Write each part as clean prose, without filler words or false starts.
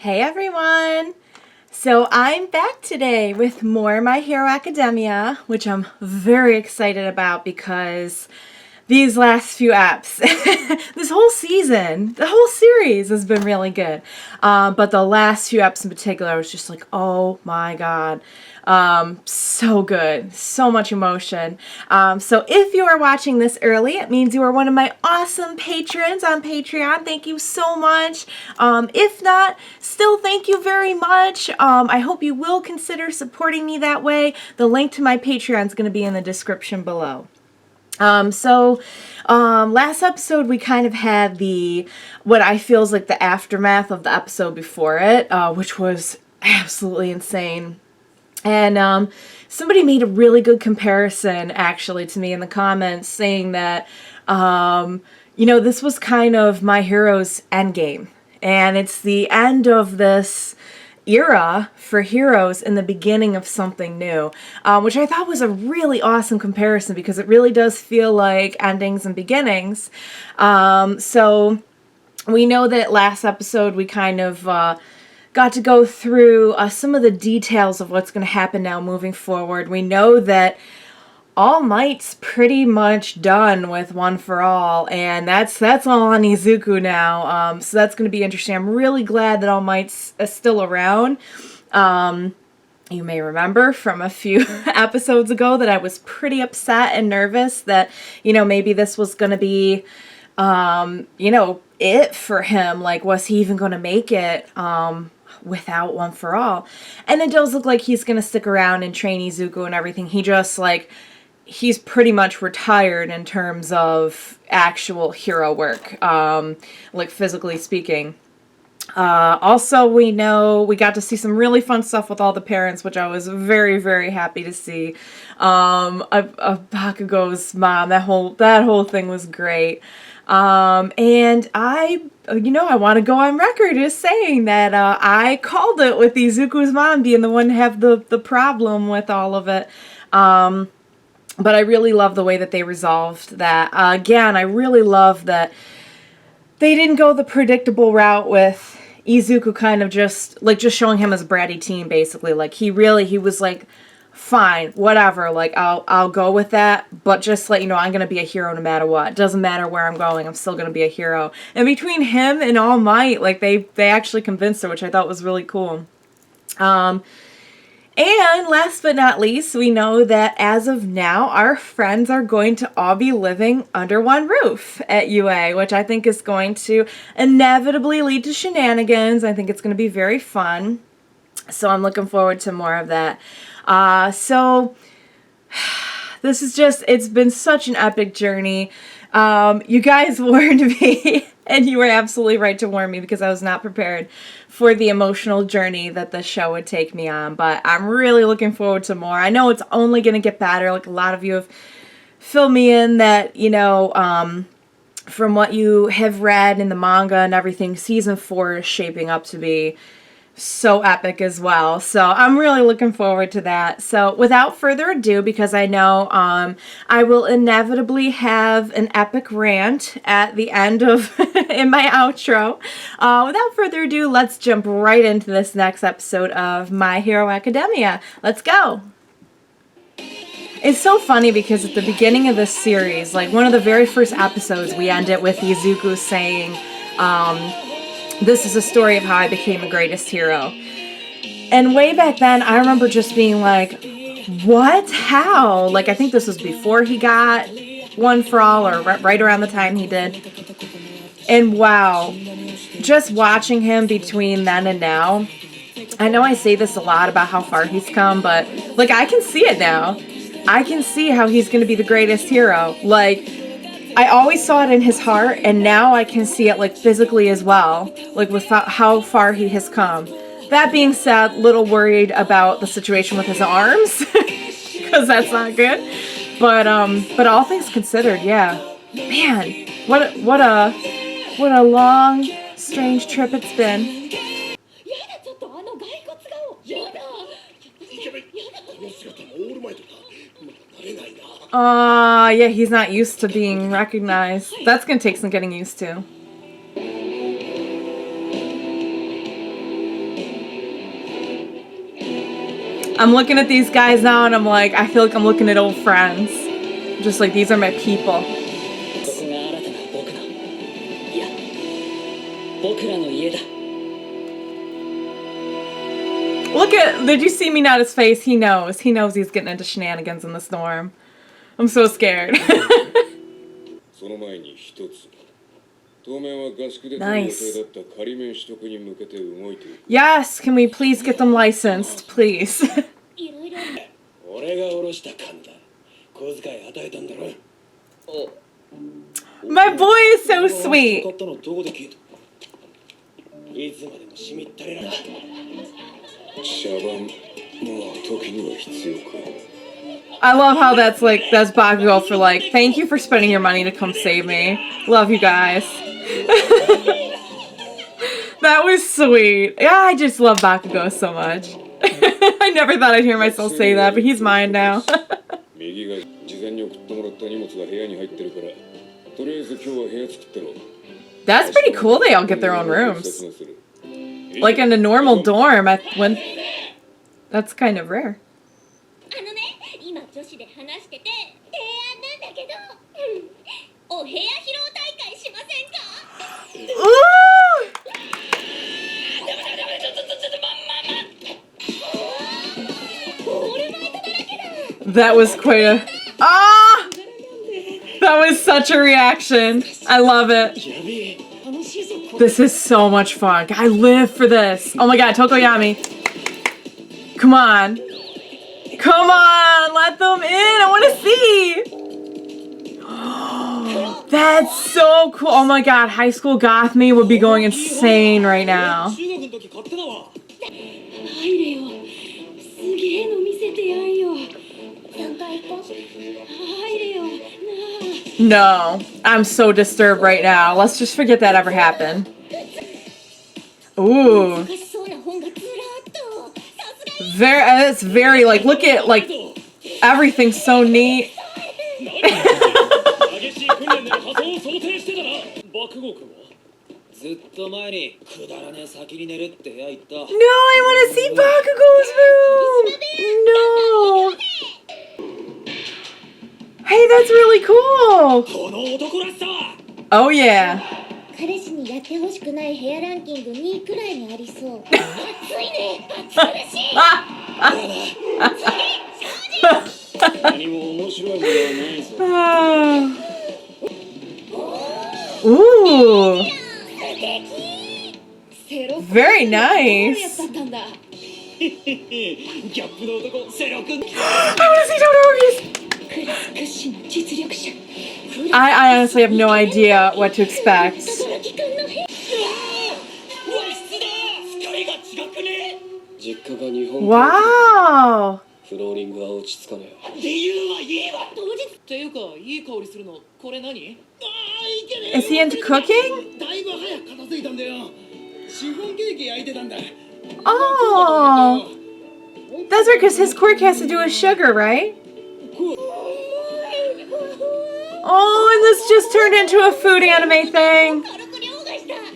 Hey everyone! So I'm back today with more My Hero Academia, which I'm very excited about because these last few apps, this whole season, the whole series has been really good. But the last few apps in particular, I was just like, oh my god. So good. So much emotion. So if you are watching this early, it means you are one of my awesome patrons on Patreon. Thank you so much. If not, still thank you very much. I hope you will consider supporting me that way. The link to my Patreon is going to be in the description below. Last episode we kind of had what I feel is like the aftermath of the episode before it, which was absolutely insane. And somebody made a really good comparison actually to me in the comments saying that, this was kind of My Hero's endgame. And it's the end of this era for heroes in the beginning of something new, which I thought was a really awesome comparison because it really does feel like endings and beginnings. So we know that last episode we kind of got to go through some of the details of what's going to happen now moving forward. We know that All Might's pretty much done with One for All, and that's all on Izuku now. So that's going to be interesting. I'm really glad that All Might's still around. You may remember from a few episodes ago that I was pretty upset and nervous that, maybe this was going to be, it for him. Like, was he even going to make it without One for All? And it does look like he's going to stick around and train Izuku and everything. He's pretty much retired in terms of actual hero work, physically speaking. Also, we know we got to see some really fun stuff with all the parents, which I was very, very happy to see. Bakugo's mom, that whole thing was great. And I want to go on record as saying that I called it with Izuku's mom being the one to have the problem with all of it. But I really love the way that they resolved that. Again, I really love that they didn't go the predictable route with Izuku kind of just showing him as a bratty teen, basically. Like, he was like, fine, whatever, like, I'll go with that, but just let you know, I'm going to be a hero no matter what. It doesn't matter where I'm going, I'm still going to be a hero. And between him and All Might, like, they actually convinced her, which I thought was really cool. And last but not least, we know that as of now, our friends are going to all be living under one roof at UA, which I think is going to inevitably lead to shenanigans. I think it's going to be very fun. So I'm looking forward to more of that. This is it's been such an epic journey. You guys warned me, and you were absolutely right to warn me because I was not prepared for the emotional journey that the show would take me on, but I'm really looking forward to more. I know it's only going to get better. Like, a lot of you have filled me in that, from what you have read in the manga and everything, season 4 is shaping up to be so epic as well. So I'm really looking forward to that. So without further ado, because I know I will inevitably have an epic rant at the end of in my outro. Without further ado, let's jump right into this next episode of My Hero Academia. Let's go. It's so funny because at the beginning of this series, like one of the very first episodes, we end it with Izuku saying, this is a story of how I became the greatest hero. And way back then, I remember just being like, what? How? Like, I think this was before he got One for All, or right around the time he did. And wow, just watching him between then and now, I know I say this a lot about how far he's come, but, like, I can see it now. I can see how he's going to be the greatest hero. Like, I always saw it in his heart, and now I can see it, like, physically as well, like, with how far he has come. That being said, little worried about the situation with his arms, because that's not good. But all things considered, yeah. Man, what a long, strange trip it's been. Yeah, he's not used to being recognized. That's gonna take some getting used to. I'm looking at these guys now and I'm like, I feel like I'm looking at old friends. Just like, these are my people. Look at, did you see me not his face? He knows. He knows he's getting into shenanigans in the storm. I'm so scared. Nice. Yes, can we please get them licensed, please? My boy is so sweet. I love how that's like, that's Bakugo for like, thank you for spending your money to come save me. Love you guys. That was sweet. Yeah, I just love Bakugo so much. I never thought I'd hear myself say that, but he's mine now. That's pretty cool, they all get their own rooms. Like in a normal dorm, that's kind of rare. Ooh! That was quite a... Ah! That was such a reaction. I love it. This is so much fun. I live for this. Oh my god, Tokoyami. Come on. Come on, let them in. I want to see. That's so cool. Oh my god, high school goth me would be going insane right now. No, I'm so disturbed right now. Let's just forget that ever happened. Ooh. It's very like, look at like, everything's so neat. No, I want to see Bakugo's room. No. Hey, that's really cool. Oh yeah. Ooh. Very nice. I want to see Todoroki's. I honestly have no idea what to expect. Wow. Is he into cooking? Oh. That's right, because his quirk has to do with sugar, right? Oh, and this just turned into a food anime thing.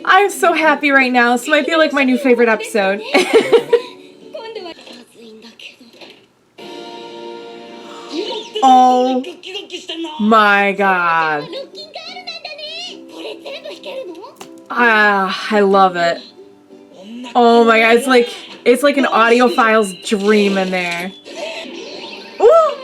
I'm so happy right now. This might be like my new favorite episode. Oh my god. Ah, I love it. Oh my god, it's like an audiophile's dream in there. Ooh!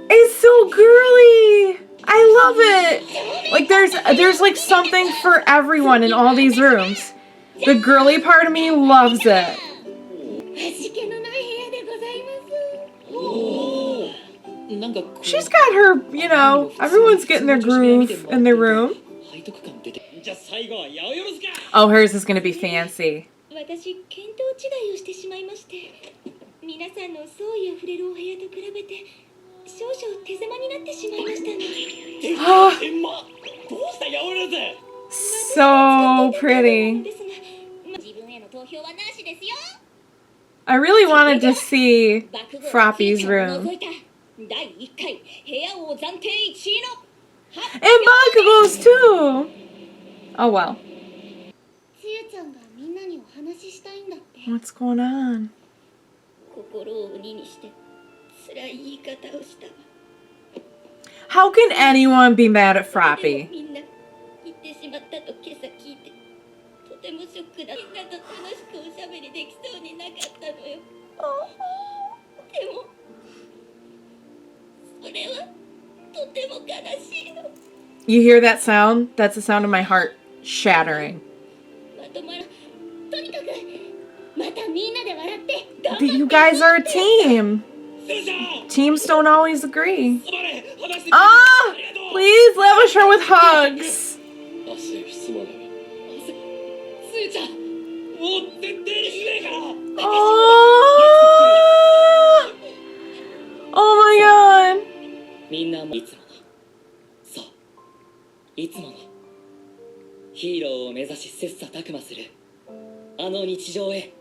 It's so girly. I love it. Like there's like something for everyone in all these rooms. The girly part of me loves it. She's got her, you know, everyone's getting their groove in their room. Oh, hers is going to be fancy. So pretty. I really wanted to see Froppy's room. And Bakugo's too! Oh well. What's going on? How can anyone be mad at Froppy? You hear that sound? That's the sound of my heart shattering. You guys are a team. Teams don't always agree. Ah! Please lavish her with hugs. Oh, oh my god. みんなもいつもの、そう、いつものヒーローを目指し切磋琢磨するあの日常へ。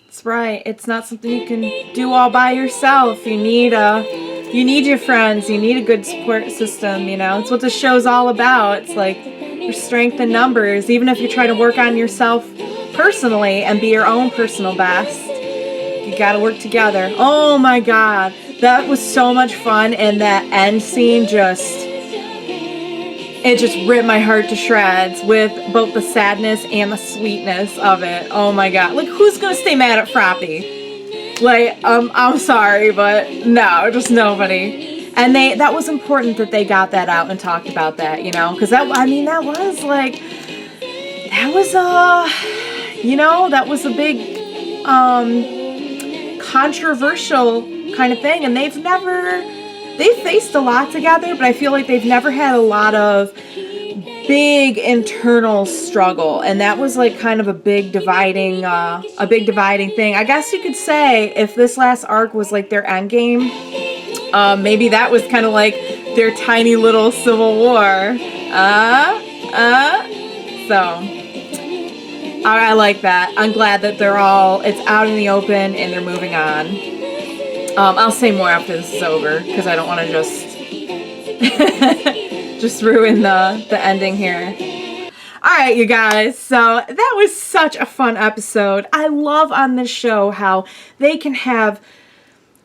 That's right. It's not something you can do all by yourself. You need your friends. You need a good support system, you know. It's what the show's all about. It's like your strength in numbers. Even if you try to work on yourself personally and be your own personal best, you gotta work together. Oh my god. That was so much fun, and that end scene just ripped my heart to shreds with both the sadness and the sweetness of it. Oh my god. Like, who's gonna stay mad at Froppy? Like, I'm sorry, but no, just nobody. And that was important that they got that out and talked about that, you know? Because that was a big, controversial kind of thing, and they've faced a lot together, but I feel like they've never had a lot of big internal struggle, and that was like kind of a big dividing thing. I guess you could say if this last arc was like their end game, maybe that was kind of like their tiny little civil war. So I like that. I'm glad that it's out in the open and they're moving on. I'll say more after this is over, because I don't want to just ruin the ending here. Alright, you guys, so that was such a fun episode. I love on this show how they can have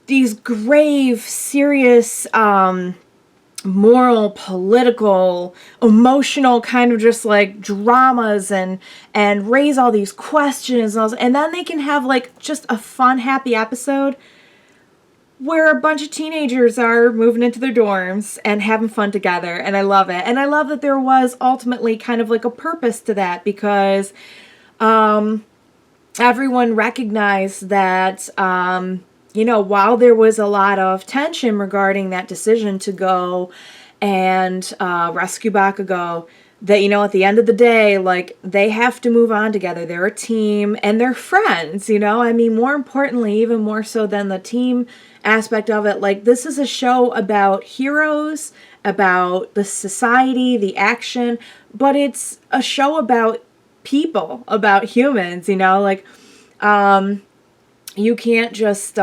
these grave, serious, moral, political, emotional kind of just like dramas and raise all these questions, and then they can have like just a fun, happy episode where a bunch of teenagers are moving into their dorms and having fun together, and I love it. And I love that there was ultimately kind of like a purpose to that, because everyone recognized that, while there was a lot of tension regarding that decision to go and rescue Bakugo, that, at the end of the day, like, they have to move on together. They're a team, and they're friends, more importantly, even more so than the team aspect of it, like, this is a show about heroes, about the society, the action, but it's a show about people, about humans, you can't just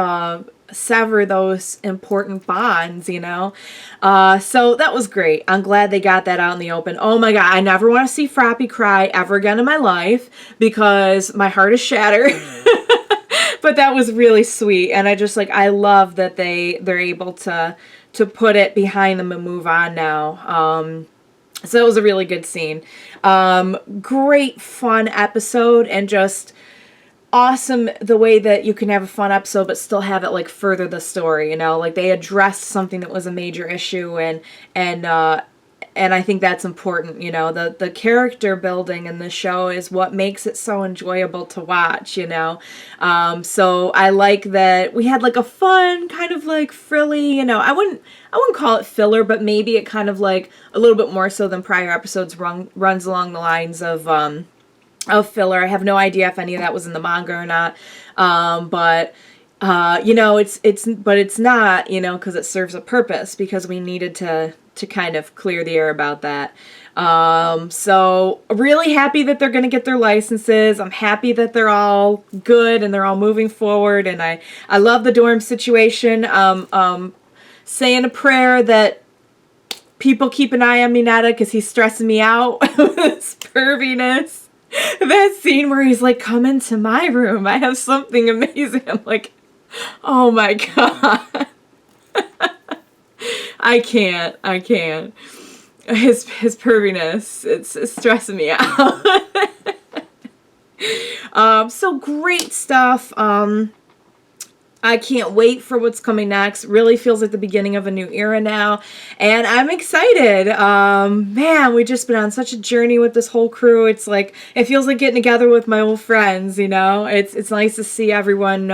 sever those important bonds, so that was great. I'm glad they got that out in the open. Oh my god, I never want to see Froppy cry ever again in my life, because my heart is shattered. But that was really sweet, and I love that they're able to put it behind them and move on now. So it was a really good scene. Great fun episode, and just awesome the way that you can have a fun episode but still have it like further the story, like they addressed something that was a major issue, and I think that's important, the character building in the show is what makes it so enjoyable to watch, so I like that we had like a fun kind of like frilly, I wouldn't call it filler, but maybe it kind of like a little bit more so than prior episodes runs along the lines of filler. I have no idea if any of that was in the manga or not, but it's not, because it serves a purpose, because we needed to kind of clear the air about that. So really happy that they're going to get their licenses. I'm happy that they're all good and they're all moving forward. And I love the dorm situation. Saying a prayer that people keep an eye on Mineta, because he's stressing me out with his perviness. That scene where he's like, come into my room, I have something amazing. I'm like, oh my God. I can't. His perviness, it's stressing me out. So great stuff. I can't wait for what's coming next. Really feels like the beginning of a new era now. And I'm excited. Man, we've just been on such a journey with this whole crew. It's like, it feels like getting together with my old friends, you know? It's nice to see everyone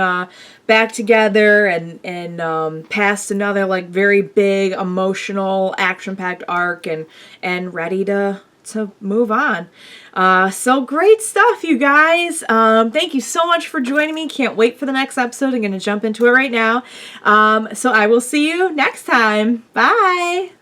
back together and past another like very big, emotional, action-packed arc and ready to move on. So great stuff, you guys. Thank you so much for joining me. Can't wait for the next episode. I'm going to jump into it right now. So I will see you next time. Bye.